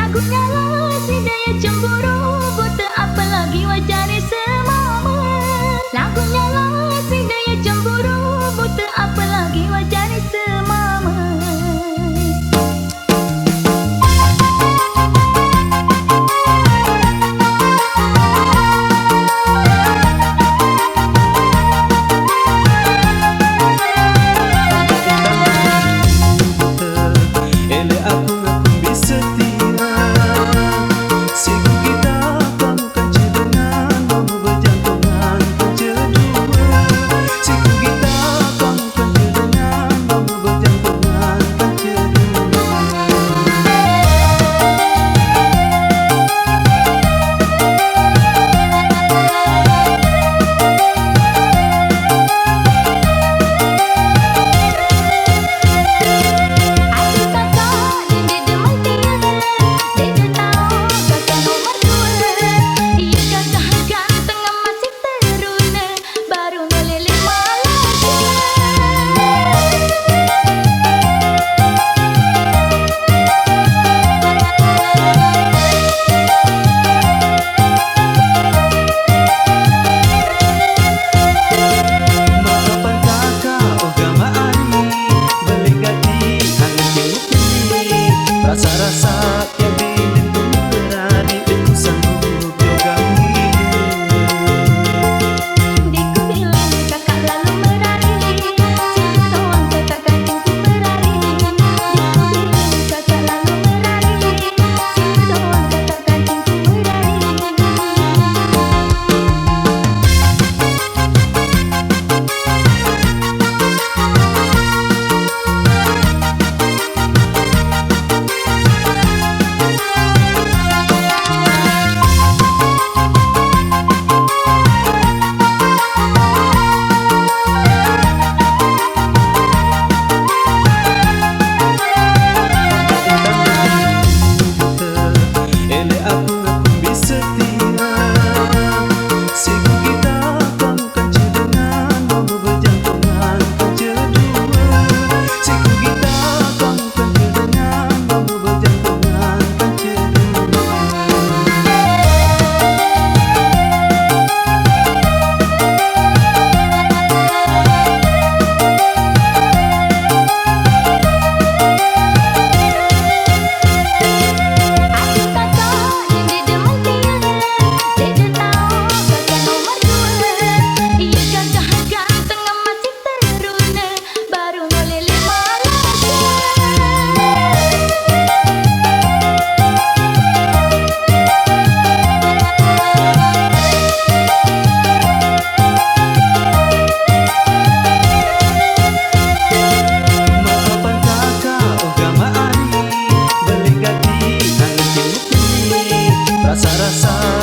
Lagunya lah si daya cemburu, buta apalagi wajahnya semaman. Lagunya lah si daya cemburu, buta apalagi wajahnya semaman. Rasa-rasa yang bimbingku berani, aku sanggup jogang hidup. Diku bilang kakak lalu merari, cinta doang kakak kancingku berari. Diku bilang kakak lalu merari, cinta doang kakak kancingku berari. Rasa-rasa